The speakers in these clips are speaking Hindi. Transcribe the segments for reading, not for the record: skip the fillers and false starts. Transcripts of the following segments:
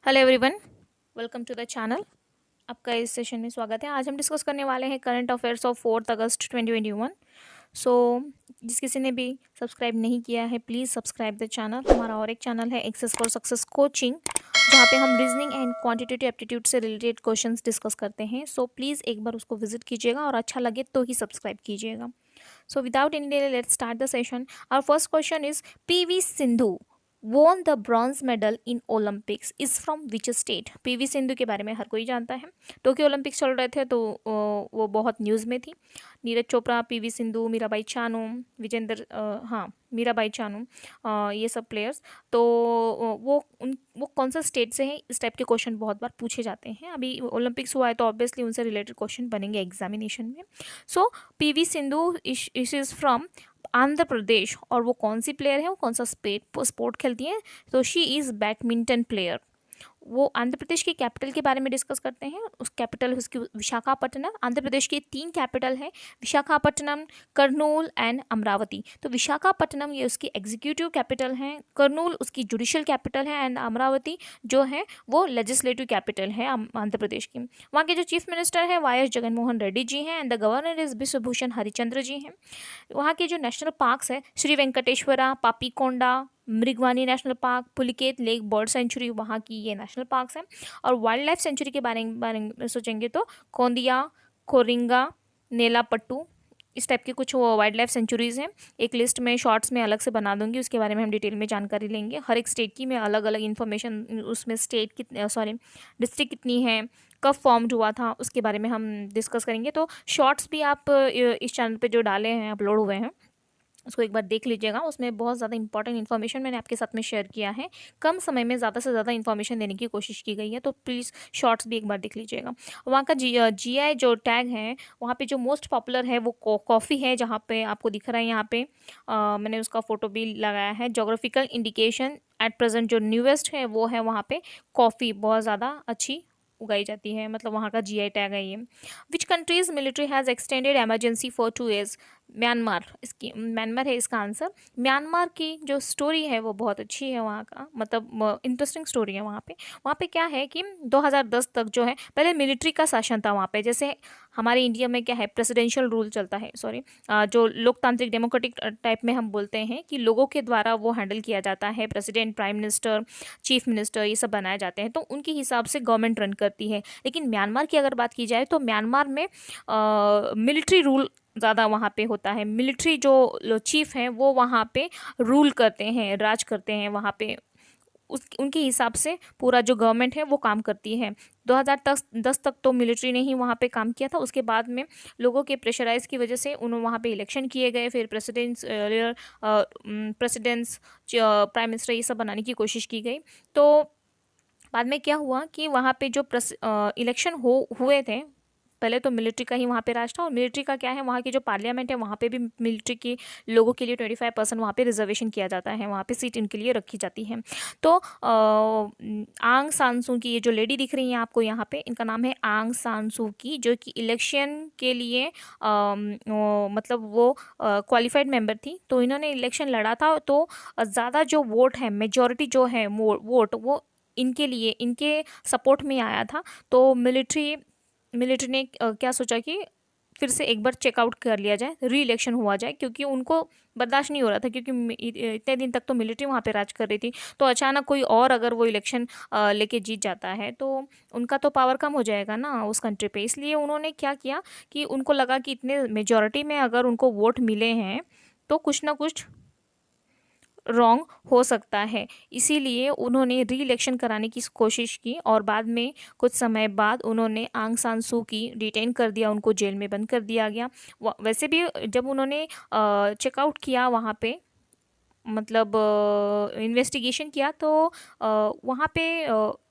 Hello everyone, welcome to the channel. आपका इस सेशन में स्वागत है। आज हम डिस्कस करने वाले हैं करंट अफेयर्स ऑफ 4 अगस्त 2021। सो जिस किसी ने भी सब्सक्राइब नहीं किया है, प्लीज़ सब्सक्राइब द चैनल। हमारा और एक चैनल है एक्सेस फॉर सक्सेस कोचिंग, जहाँ पे हम रीजनिंग एंड क्वांटिटेटिव एप्टीट्यूड से रिलेटेड क्वेश्चंस डिस्कस करते हैं। सो प्लीज़ एक बार उसको विजिट कीजिएगा और अच्छा लगे तो ही सब्सक्राइब कीजिएगा। So without any delay, let's start the session. Our first question is PV Sindhu won the bronze medal in Olympics is from which state? PV Sindhu के बारे में हर कोई जानता है। टोक्यो ओलंपिक्स चल रहे थे तो वो बहुत न्यूज़ में थी। नीरज चोपड़ा, PV सिंधु, मीराबाई चानू, मीराबाई चानू, ये सब प्लेयर्स। तो वो कौन सा स्टेट से हैं, इस टाइप के क्वेश्चन बहुत बार पूछे जाते हैं। अभी ओलंपिक्स हुआ है तो ऑब्वियसली उनसे रिलेटेड क्वेश्चन बनेंगे एग्जामिनेशन में। So PV Sindhu is from Andhra Pradesh. और वो कौन सी प्लेयर है, वो कौन सा स्पोर्ट खेलती है? तो शी इज़ बैडमिंटन प्लेयर। वो आंध्र प्रदेश की कैपिटल के बारे में डिस्कस करते हैं। उस कैपिटल उसकी विशाखापट्टनम। आंध्र प्रदेश की 3 कैपिटल है, विशाखापट्टनम, कर्नूल एंड अमरावती। तो विशाखापट्टनम ये उसकी एग्जीक्यूटिव कैपिटल है, कर्नूल उसकी जुडिशियल कैपिटल है एंड अमरावती जो है वो लेजिस्लेटिव कैपिटल है आंध्र प्रदेश की। वहाँ के जो चीफ मिनिस्टर है YS जगनमोहन रेड्डी जी हैं and the governor is Biswabhusan Harichandra ji हैं। वहाँ के जो नेशनल पार्क्स है, Sri Venkateswara, Papikonda, Mrugavani national park, Pulicat lake bird sanctuary, वहाँ की ये नेशनल पार्क्स हैं। और वाइल्ड लाइफ सेंचुरी के बारे में सोचेंगे तो कोंदिया, खोरिंगा, नेलापट्टू, इस टाइप के कुछ वो वाइल्ड लाइफ सेंचुरीज़ हैं। एक लिस्ट में शॉर्ट्स में अलग से बना दूंगी, उसके बारे में हम डिटेल में जानकारी लेंगे। हर एक स्टेट की मैं अलग अलग इन्फॉर्मेशन, उसमें स्टेट कितने डिस्ट्रिक्ट कितनी है, कब फॉर्म्ड हुआ था, उसके बारे में हम डिस्कस करेंगे। तो शॉर्ट्स भी आप इस चैनल पे जो डाले हैं, अपलोड हुए हैं, उसको एक बार देख लीजिएगा। उसमें बहुत ज़्यादा इंपॉर्टेंट इन्फॉर्मेशन मैंने आपके साथ में शेयर किया है। कम समय में ज़्यादा से ज़्यादा इन्फॉर्मेशन देने की कोशिश की गई है, तो प्लीज़ शॉर्ट्स भी एक बार देख लीजिएगा। वहाँ का GI जो टैग है, वहाँ पे जो मोस्ट पॉपुलर है वो कॉफ़ी है, जहाँ पे आपको दिख रहा है यहाँ पे मैंने उसका फ़ोटो भी लगाया है। जोग्राफिकल इंडिकेशन एट प्रेजेंट जो न्यूएस्ट है वो है, वहाँ पे कॉफ़ी बहुत ज़्यादा अच्छी उगाई जाती है, मतलब वहाँ का GI टैग है ये। Which countries military has extended emergency for 2 years? Myanmar, इसकी म्यांमार है इसका आंसर। म्यांमार की जो स्टोरी है वो बहुत अच्छी है, वहाँ का मतलब इंटरेस्टिंग स्टोरी है। वहाँ पे क्या है कि 2010 तक जो है पहले मिलिट्री का शासन था वहाँ पे। जैसे हमारे इंडिया में क्या है, प्रेसिडेंशियल रूल चलता है, जो लोकतांत्रिक डेमोक्रेटिक टाइप में हम बोलते हैं कि लोगों के द्वारा वो हैंडल किया जाता है। President, prime minister, chief minister, ये सब बनाए जाते हैं, तो उनके हिसाब से गवर्नमेंट रन करती है। लेकिन म्यांमार की अगर बात की जाए तो म्यांमार में मिलिट्री रूल ज़्यादा वहाँ पे होता है। मिलिट्री जो चीफ हैं वो वहाँ पे रूल करते हैं, राज करते हैं वहाँ पे। उनके हिसाब से पूरा जो गवर्नमेंट है वो काम करती है। 2010 तक तो मिलिट्री ने ही वहाँ पे काम किया था। उसके बाद में लोगों के प्रेशराइज की वजह से उन्होंने वहाँ पे इलेक्शन किए गए, फिर प्रेसिडेंट्स, प्राइम मिनिस्टर, ये सब बनाने की कोशिश की गई। तो बाद में क्या हुआ कि वहाँ पे जो इलेक्शन हुए थे, पहले तो मिलिट्री का ही वहाँ पे राज था। और मिलिट्री का क्या है, वहाँ की जो पार्लियामेंट है वहाँ पे भी मिलिट्री के लोगों के लिए 25% वहाँ पे रिजर्वेशन किया जाता है, वहाँ पे सीट इनके लिए रखी जाती है। तो आंग सान सू की, ये जो लेडी दिख रही है आपको यहाँ पे, इनका नाम है आंग सान सू की, जो कि इलेक्शन के लिए मतलब वो क्वालिफाइड मेंबर थी। तो इन्होंने इलेक्शन लड़ा था, तो ज़्यादा जो वोट है, मेजॉरिटी जो है वोट, वो इनके लिए, इनके सपोर्ट में आया था। तो मिलिट्री ने क्या सोचा कि फिर से एक बार चेकआउट कर लिया जाए, री इलेक्शन हुआ जाए, क्योंकि उनको बर्दाश्त नहीं हो रहा था, क्योंकि इतने दिन तक तो मिलिट्री वहाँ पे राज कर रही थी। तो अचानक कोई और अगर वो इलेक्शन लेके जीत जाता है तो उनका तो पावर कम हो जाएगा ना उस कंट्री पे। इसलिए उन्होंने क्या किया कि उनको लगा कि इतने मेजॉरिटी में अगर उनको वोट मिले हैं तो कुछ ना कुछ रॉन्ग हो सकता है। इसीलिए उन्होंने री इलेक्शन कराने की कोशिश की, और बाद में कुछ समय बाद उन्होंने आंग सान सू की डिटेन कर दिया, उनको जेल में बंद कर दिया गया। वैसे भी जब उन्होंने चेकआउट किया वहाँ पे, मतलब इन्वेस्टिगेशन किया, तो वहाँ पे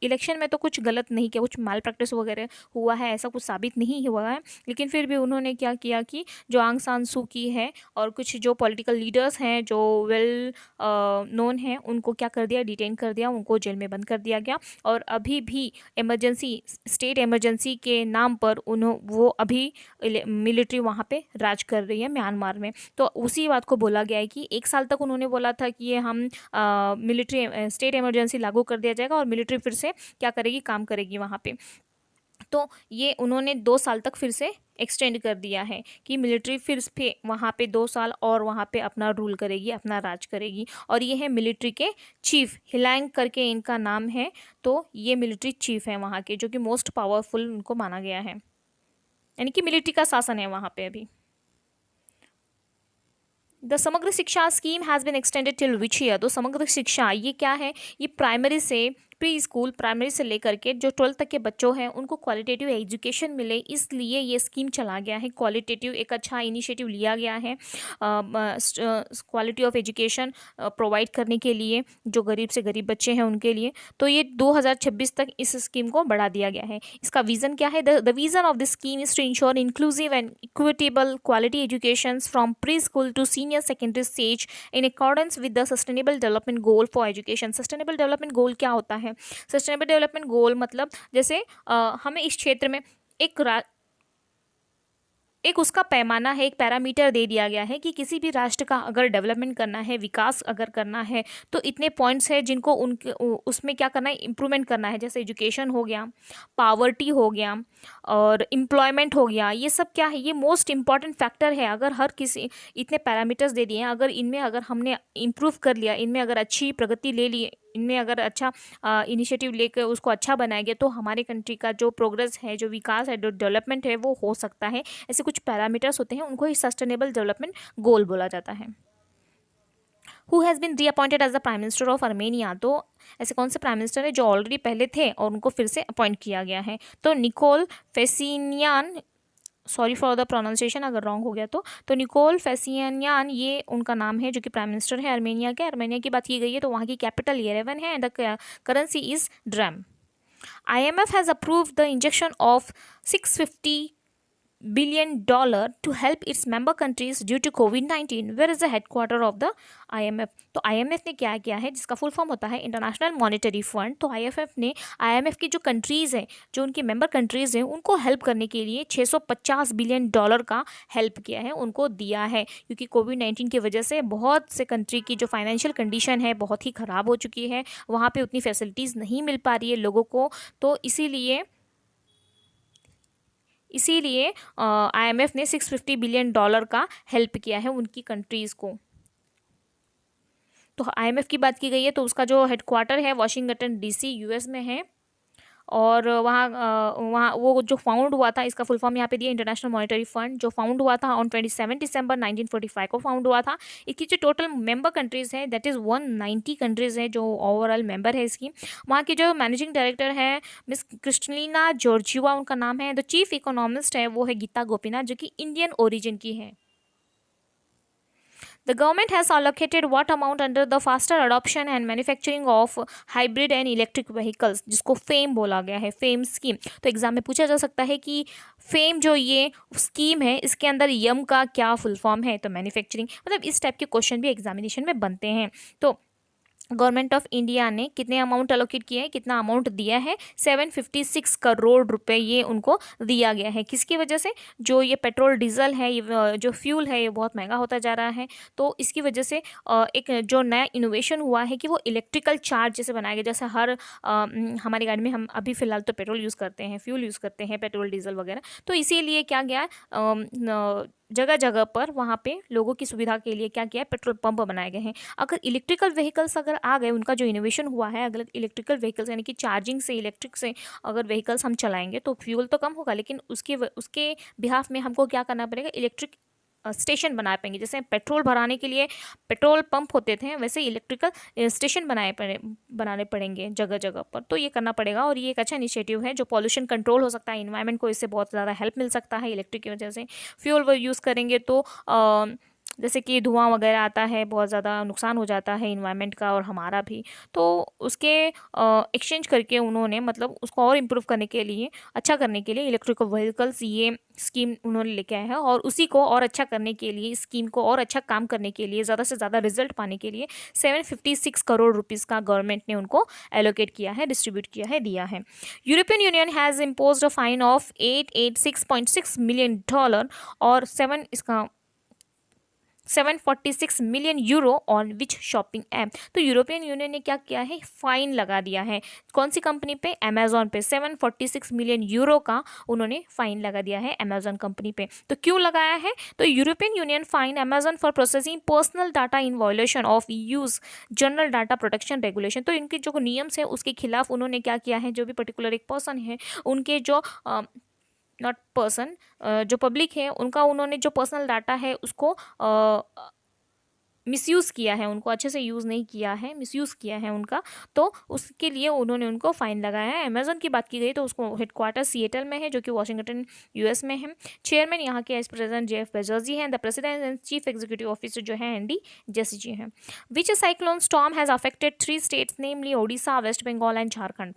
इलेक्शन में तो कुछ गलत नहीं किया, कुछ माल प्रैक्टिस वगैरह हुआ है ऐसा कुछ साबित नहीं हुआ है। लेकिन फिर भी उन्होंने क्या किया कि जो आंग सान सू की है और कुछ जो पॉलिटिकल लीडर्स हैं जो वेल नोन हैं, उनको क्या कर दिया, डिटेन कर दिया, उनको जेल में बंद कर दिया गया। और अभी भी इमरजेंसी, स्टेट इमरजेंसी के नाम पर वो अभी मिलिट्री वहाँ पे राज कर रही है म्यांमार में। तो उसी बात को बोला गया है कि 1 साल तक उन्होंने बोला बोला था कि ये हम मिलिट्री स्टेट इमरजेंसी लागू कर दिया जाएगा और मिलिट्री फिर से क्या करेगी, काम करेगी वहाँ पे। तो ये उन्होंने 2 साल तक फिर से एक्सटेंड कर दिया है कि मिलिट्री फिर से वहाँ पे 2 साल और वहाँ पे अपना रूल करेगी, अपना राज करेगी। और ये है मिलिट्री के चीफ, हिलांग करके इनका नाम है। तो ये मिलिट्री चीफ है वहाँ के, जो कि मोस्ट पावरफुल उनको माना गया है, यानी कि मिलिट्री का शासन है वहाँ पे अभी। द समग्र शिक्षा scheme has been extended till which year? तो समग्र शिक्षा ये क्या है, ये प्राइमरी से प्री स्कूल, प्राइमरी से लेकर के जो 12th तक के बच्चों हैं उनको क्वालिटेटिव एजुकेशन मिले, इसलिए ये स्कीम चला गया है। क्वालिटेटिव एक अच्छा इनिशिएटिव लिया गया है क्वालिटी ऑफ एजुकेशन प्रोवाइड करने के लिए जो गरीब से गरीब बच्चे हैं उनके लिए। तो ये 2026 तक इस स्कीम को बढ़ा दिया गया है। इसका विज़न क्या है? The vision of this scheme is to ensure inclusive and equitable quality education from pre school to senior secondary stage in accordance with the sustainable development goal for education. Sustainable development goal क्या होता है? सस्टेनेबल डेवलपमेंट गोल मतलब जैसे हमें इस क्षेत्र में एक उसका पैमाना है, एक पैरामीटर दे दिया गया है कि किसी भी राष्ट्र का अगर डेवलपमेंट करना है, विकास अगर करना है, तो इतने पॉइंट्स है जिनको उनके उसमें क्या करना है, इम्प्रूवमेंट करना है। जैसे एजुकेशन हो गया, पावर्टी हो गया और एम्प्लॉयमेंट हो गया। ये सब क्या है, ये मोस्ट इंपॉर्टेंट फैक्टर है। अगर हर किसी इतने पैरामीटर्स दे दिए हैं, अगर हमने इम्प्रूव कर लिया, इनमें अगर अच्छी प्रगति ले ली, इनमें अगर अच्छा इनिशिएटिव लेकर उसको अच्छा बनाएंगे, तो हमारे कंट्री का जो प्रोग्रेस है, जो विकास है, जो डेवलपमेंट है, वो हो सकता है। ऐसे कुछ पैरामीटर्स होते हैं, उनको ही सस्टेनेबल डेवलपमेंट गोल बोला जाता है। Who has been reappointed as the prime minister of Armenia? तो ऐसे कौन से प्राइम मिनिस्टर है जो ऑलरेडी पहले थे और उनको फिर से अपॉइंट किया गया है? तो निकोल फेसिनियान, सॉरी फॉर द प्रोनाउंसिएशन अगर रॉन्ग हो गया तो निकोल फेसिनियान ये उनका नाम है, जो कि प्राइम मिनिस्टर है आर्मेनिया के। आर्मेनिया की बात की गई है तो वहाँ की कैपिटल येरेवन है and the currency is drum. IMF has approve the injection of $650 billion to help its member countries due to COVID-19. Where is the headquarter of the IMF? तो IMF ने क्या किया है, जिसका फुल फॉर्म होता है इंटरनेशनल मॉनेटरी फंड। तो IMF की जो कंट्रीज़ हैं, जो उनकी मेंबर कंट्रीज़ हैं, उनको हेल्प करने के लिए $650 बिलियन का हेल्प किया है, उनको दिया है। क्योंकि COVID-19 की वजह से बहुत से कंट्री की जो फाइनेंशियल कंडीशन है बहुत ही ख़राब हो चुकी है, वहाँ पे उतनी फैसिलिटीज़ नहीं मिल पा रही है लोगों को। तो इसीलिए IMF ने $650 बिलियन का हेल्प किया है उनकी कंट्रीज़ को। तो IMF की बात की गई है तो उसका जो हेडक्वार्टर है वाशिंगटन DC US में है। और वहाँ वो जो फाउंड हुआ था, इसका फुल फॉर्म यहाँ पे दिया इंटरनेशनल मॉनेटरी फंड, जो फाउंड हुआ था ऑन 27 दिसंबर 1945 को फाउंड हुआ था। इसकी जो टोटल मेंबर कंट्रीज़ है दैट इज़ 190 कंट्रीज़ है जो ओवरऑल मेंबर है इसकी। वहाँ की जो मैनेजिंग डायरेक्टर है मिस क्रिस्टलिना जॉर्जिवा उनका नाम है। द चीफ इकोनॉमिस्ट है वो है गीता गोपीनाथ, जो कि इंडियन ओरिजिन की है। The government has allocated what amount under the faster adoption and manufacturing of hybrid and electric vehicles, जिसको फेम बोला गया है, फेम स्कीम। तो एग्जाम में पूछा जा सकता है कि फेम जो ये स्कीम है इसके अंदर यम का क्या फुल फॉर्म है? तो मैन्युफैक्चरिंग, मतलब इस टाइप के क्वेश्चन भी एग्जामिनेशन में बनते हैं। तो गवर्नमेंट ऑफ इंडिया ने कितने अमाउंट एलोकेट किया है, कितना अमाउंट दिया है? 756 करोड़ रुपए ये उनको दिया गया है। किसकी वजह से? जो ये पेट्रोल डीजल है, ये जो फ्यूल है, ये बहुत महंगा होता जा रहा है। तो इसकी वजह से एक जो नया इनोवेशन हुआ है कि वो इलेक्ट्रिकल चार्ज जैसे बनाया गया। जैसे हमारी गाड़ी में हम अभी फ़िलहाल तो पेट्रोल यूज़ करते हैं, फ्यूल यूज़ करते हैं, पेट्रोल डीजल वगैरह। तो इसीलिए क्या गया, जगह जगह पर वहाँ पे लोगों की सुविधा के लिए क्या किया है, पेट्रोल पंप बनाए गए हैं। अगर इलेक्ट्रिकल व्हीकल्स अगर आ गए, उनका जो इनोवेशन हुआ है, अगर इलेक्ट्रिकल व्हीकल्स यानी कि चार्जिंग से, इलेक्ट्रिक से अगर व्हीकल्स हम चलाएंगे तो फ्यूल तो कम होगा, लेकिन उसके बिहाफ में हमको क्या करना पड़ेगा, इलेक्ट्रिक स्टेशन बना पाएंगे। जैसे पेट्रोल भराने के लिए पेट्रोल पंप होते थे, वैसे इलेक्ट्रिकल स्टेशन बनाने पड़ेंगे जगह जगह पर। तो ये करना पड़ेगा और ये एक अच्छा इनिशिएटिव है जो पॉल्यूशन कंट्रोल हो सकता है, इन्वायरमेंट को इससे बहुत ज़्यादा हेल्प मिल सकता है। इलेक्ट्रिक की वजह से फ्यूल वो यूज़ करेंगे तो जैसे कि धुआं वगैरह आता है, बहुत ज़्यादा नुकसान हो जाता है इन्वायरमेंट का और हमारा भी। तो उसके एक्सचेंज करके उन्होंने, मतलब उसको और इम्प्रूव करने के लिए, अच्छा करने के लिए इलेक्ट्रिकल व्हीकल्स ये स्कीम उन्होंने लेके आया है। और उसी को और अच्छा करने के लिए, इस स्कीम को और अच्छा काम करने के लिए, ज़्यादा से ज़्यादा रिजल्ट पाने के लिए 756 करोड़ रुपीज़ का गवर्नमेंट ने उनको एलोकेट किया है, डिस्ट्रीब्यूट किया है, दिया है। European union has imposed a fine of $886.6 million और 7 इसका 746 million euro on which shopping app. तो यूरोपियन यूनियन ने क्या किया है, फाइन लगा दिया है कौन सी कंपनी पे, अमेजोन पे। 746 मिलियन यूरो का उन्होंने फाइन लगा दिया है अमेजोन कंपनी पे। तो क्यों लगाया है, तो European union fine Amazon for processing personal data in violation of use general data protection regulation. तो इनके जो नियम्स है उसके खिलाफ उन्होंने क्या किया है, जो भी पर्टिकुलर एक पर्सन है उनके जो नॉट पर्सन जो पब्लिक है उनका उन्होंने जो पर्सनल डाटा है उसको मिसयूज़ किया है, उनको अच्छे से यूज़ नहीं किया है, मिसयूज़ किया है उनका, तो उसके लिए उन्होंने उनको फाइन लगाया है। अमेजोन की बात की गई तो उसको हेडक्वार्टर सिएटल में है जो कि वाशिंगटन यूएस में है। चेयरमैन यहाँ के as president Jeff Bezos ji हैं। The president and chief executive officer जो है एनडी जेसी जी हैं। Which cyclone storm has affected 3 states namely Odisha, West Bengal and Jharkhand.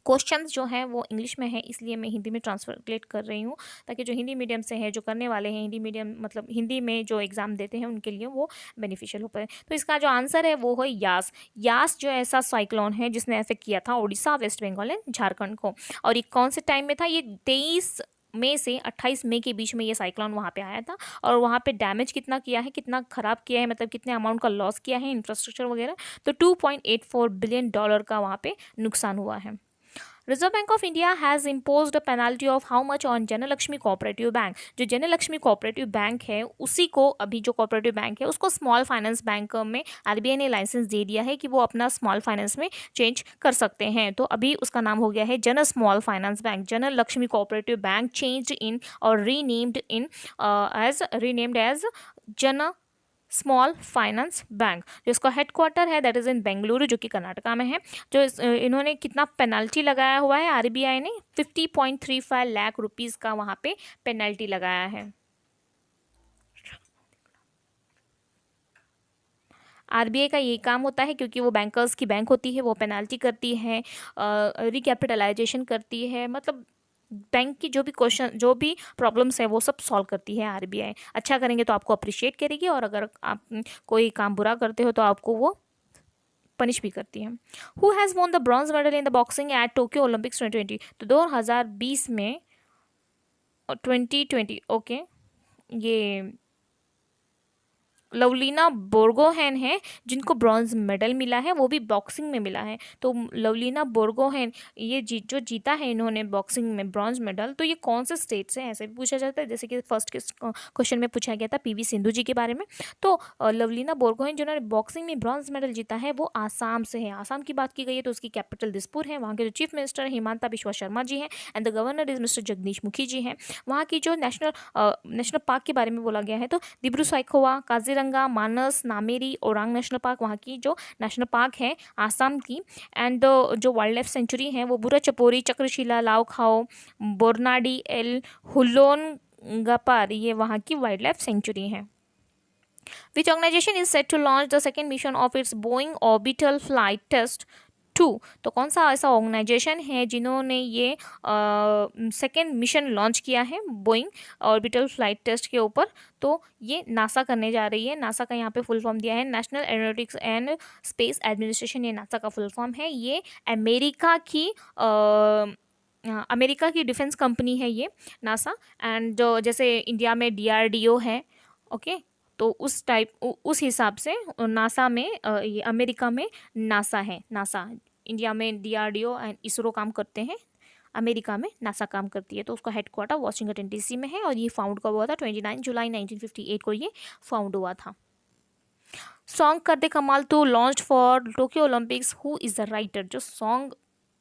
Questions जो हैं वो इंग्लिश में है इसलिए मैं हिंदी में ट्रांसलेट कर रही हूँ ताकि जो हिंदी मीडियम से है, जो करने वाले हैं हिंदी मीडियम मतलब हिंदी में जो एग्ज़ाम देते हैं उनके लिए वो बेनिफिशियल हो पाए। तो इसका जो आंसर है वो है यास। यास जो ऐसा साइक्लोन है जिसने अफेक्ट किया था उड़ीसा, वेस्ट बंगाल एंड झारखंड को। और ये कौन से टाइम में था, ये 23 मई से 28 मई के बीच में ये साइक्लोन वहाँ पे आया था। और वहाँ पे डैमेज कितना किया है, कितना ख़राब किया है, मतलब कितने अमाउंट का लॉस किया है इंफ्रास्ट्रक्चर वगैरह, तो $2.84 बिलियन का वहाँ पे नुकसान हुआ है। Reserve Bank of India has imposed a penalty of how much on Janalakshmi cooperative bank. जो जनलक्ष्मी कोऑपरेटिव बैंक है उसी को, अभी जो कोऑपरेटिव बैंक है उसको स्मॉल फाइनेंस बैंक में आरबीआई ने लाइसेंस दे दिया है कि वो अपना स्मॉल फाइनेंस में चेंज कर सकते हैं। तो अभी उसका नाम हो गया है Jana small finance bank. Janalakshmi cooperative bank changed in और renamed as Jana small finance bank. जो इसका हेडक्वार्टर है दैट इज़ इन बेंगलुरु जो कि कर्नाटका में है। जो इन्होंने कितना पेनल्टी लगाया हुआ है आरबीआई ने, 50.35 लाख रुपीज़ का वहाँ पे पेनल्टी लगाया है। आरबीआई का ये काम होता है क्योंकि वो बैंकर्स की बैंक होती है, वो पेनल्टी करती है, रिकैपिटलाइजेशन करती है, मतलब बैंक की जो भी क्वेश्चन जो भी प्रॉब्लम्स है वो सब सॉल्व करती है आरबीआई। अच्छा करेंगे तो आपको अप्रिशिएट करेगी और अगर आप कोई काम बुरा करते हो तो आपको वो पनिश भी करती है। Who has won the bronze medal in the boxing eight Tokyo Olympics 2020। तो 2020 में 2020 ओके, ये लवलीना बोर्गोहेन है जिनको ब्रॉन्ज मेडल मिला है, वो भी बॉक्सिंग में मिला है। तो लवलीना बोर्गोहेन ये जो जीता है इन्होंने बॉक्सिंग में ब्रॉन्ज मेडल, तो ये कौन से स्टेट से, ऐसे भी पूछा जाता है जैसे कि फर्स्ट के क्वेश्चन में पूछा गया था पीवी सिंधु जी के बारे में। तो लवलीना बोर्गोहेन जिन्होंने बॉक्सिंग में ब्रॉन्ज मेडल जीता है वो आसाम से है। आसाम की बात की गई है तो उसकी कैपिटल दिसपुर है। वहाँ के जो चीफ मिनिस्टर हिमांता बिश्वा शर्मा जी हैं and the governor is mister Jagdish Mukhi जी हैं। वहाँ की जो नेशनल पार्क के बारे में बोला गया है तो दिब्रू साइखोवा, काजीरंगा, मानस, नामेरी, ओरांग नेशनल पार्क वहाँ की जो नेशनल पार्क है आसाम की। एंड जो वाइल्ड लाइफ सेंचुरी है वो बुरा चपोरी, चक्रशिला, लाओखाओ, बोरनाडी, एल हुलोन गपार, ये वहाँ की वाइल्ड लाइफ सेंचुरी है। Which organization is set to launch the second mission of its Boeing Orbital Flight Test 2। तो कौन सा ऐसा ऑर्गेनाइजेशन है जिन्होंने ये सेकेंड मिशन लॉन्च किया है बोइंग ऑर्बिटल फ्लाइट टेस्ट के ऊपर। तो ये नासा करने जा रही है। नासा का यहाँ पे फुल फॉर्म दिया है national aeronautics and space administration, ये नासा का फुल फॉर्म है। ये अमेरिका की डिफेंस कंपनी है ये नासा। एंड जो जैसे इंडिया में डीआरडीओ है ओके, तो उस हिसाब से नासा में ये अमेरिका में नासा है। नासा इंडिया में डीआरडीओ एंड इसरो काम करते हैं, अमेरिका में नासा काम करती है। तो उसका हेडक्वार्टर वाशिंगटन डीसी में है और ये फाउंड कब हुआ था, 29 जुलाई 1958 को ये फाउंड हुआ था। सॉन्ग कर दे कमाल तो launch for Tokyo Olympics, who is the writer. जो सॉन्ग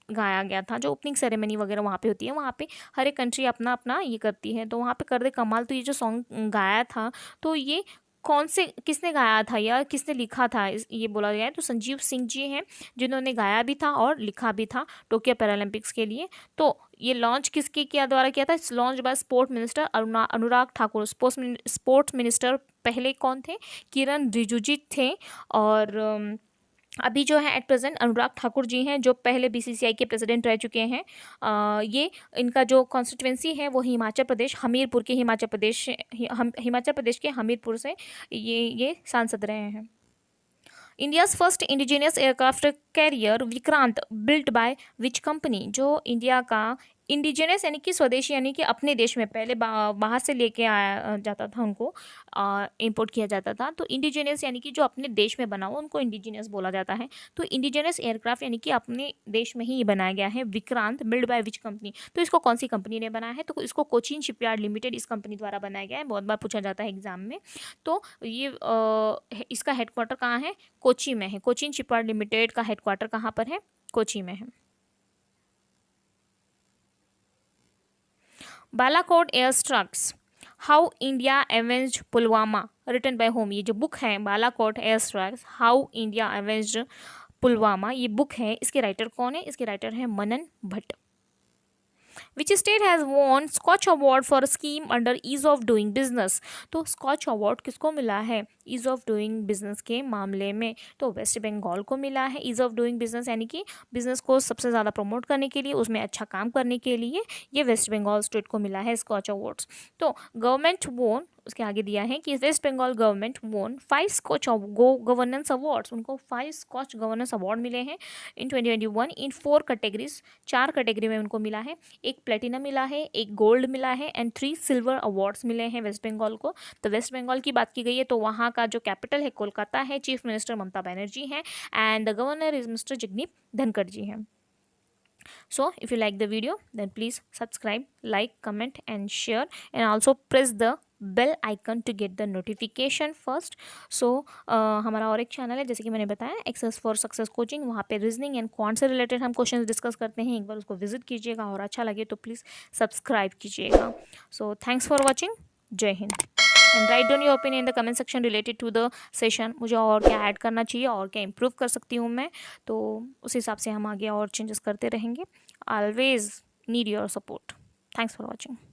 गाया गया था, जो ओपनिंग सेरेमनी वगैरह वहाँ पे होती है, वहाँ पे हर एक कंट्री अपना अपना ये करती है। तो वहाँ पे कर दे कमाल, तो ये जो सॉन्ग गाया था तो ये किसने गाया था या किसने लिखा था, ये बोला गया है। तो संजीव सिंह जी हैं जिन्होंने गाया भी था और लिखा भी था टोक्यो पैरालंपिक्स के लिए। तो ये लॉन्च किसके द्वारा किया था, launch by sport minister Anurag Thakur. Sports minister पहले कौन थे, किरण रिजिजू थे। और अभी जो है एट प्रेजेंट अनुराग ठाकुर जी हैं जो पहले बीसीसीआई के प्रेसिडेंट रह चुके हैं। ये इनका जो कॉन्स्टिट्यूंसी है वो हिमाचल प्रदेश के हमीरपुर से ये सांसद रहे हैं। India's first indigenous aircraft carrier Vikrant built by which company. जो इंडिया का इंडिजिनस यानी कि स्वदेशी, यानी कि अपने देश में, पहले बाहर से लेके आया जाता था, उनको इंपोर्ट किया जाता था। तो इंडिजिनस यानी कि जो अपने देश में बना हो उनको इंडिजिनस बोला जाता है। तो इंडिजिनस एयरक्राफ्ट यानी कि अपने देश में ही ये बनाया गया है। Vikrant build by which company, तो इसको कौन सी कंपनी ने बनाया है? तो इसको कोचीन शिपयार्ड लिमिटेड इस कंपनी द्वारा बनाया गया है। बहुत बार पूछा जाता है एग्जाम में। तो ये इसका हेडक्वार्टर कहाँ है? कोची में है। कोचीन शिपयार्ड लिमिटेड का हेडक्वार्टर कहाँ पर है? कोची में है। Balakot air strikes, how India avenged Pulwama, written by home. ये जो बुक है Balakot air strikes how India avenged Pulwama, ये बुक है, इसके राइटर कौन है? इसके राइटर है Manan Bhatt. Which state has won SKOCH award for scheme under ease of doing business? तो स्कॉच अवार्ड किसको मिला है ईज ऑफ डूइंग बिजनेस के मामले में? तो वेस्ट बंगाल को मिला है। ईज ऑफ डूइंग बिजनेस यानी कि बिजनेस को सबसे ज़्यादा प्रमोट करने के लिए, उसमें अच्छा काम करने के लिए ये वेस्ट बंगाल स्टेट को मिला है स्कॉच अवार्ड्स। तो गवर्नमेंट वोन, उसके आगे दिया है कि वेस्ट बंगाल गवर्नमेंट वोन 5 स्कॉच गवर्नेंस अवार्ड्स, उनको 5 स्कॉच गवर्नेंस अवार्ड मिले हैं इन 2021 इन 4 कैटेगरीज, 4 कैटेगरी में उनको मिला है। एक प्लेटिनम मिला है, एक गोल्ड मिला है एंड 3 सिल्वर अवार्ड्स मिले हैं वेस्ट बंगाल को। तो वेस्ट बंगाल की बात की गई है तो वहाँ का जो कैपिटल है कोलकाता है, चीफ मिनिस्टर ममता बनर्जी हैं and the governor is mister Jagdeep Dhankhar ji हैं। So if you like the video then please subscribe, like, comment and share, and also press the bell icon to get the notification first. So हमारा और एक चैनल है जैसे कि मैंने बताया एक्सेस फॉर सक्सेस कोचिंग, वहाँ पे रीजनिंग एंड क्वांट से रिलेटेड हम क्वेश्चंस डिस्कस करते हैं। एक बार उसको विजिट कीजिएगा और अच्छा लगे तो प्लीज़ सब्सक्राइब कीजिएगा। So thanks for watching. जय Hind. And write down your opinion in the comment section related to the session. मुझे और क्या ऐड करना चाहिए और क्या इम्प्रूव कर सकती हूँ मैं, तो उस हिसाब से हम आगे और चेंजेस करते रहेंगे। Always need your support. Thanks for watching.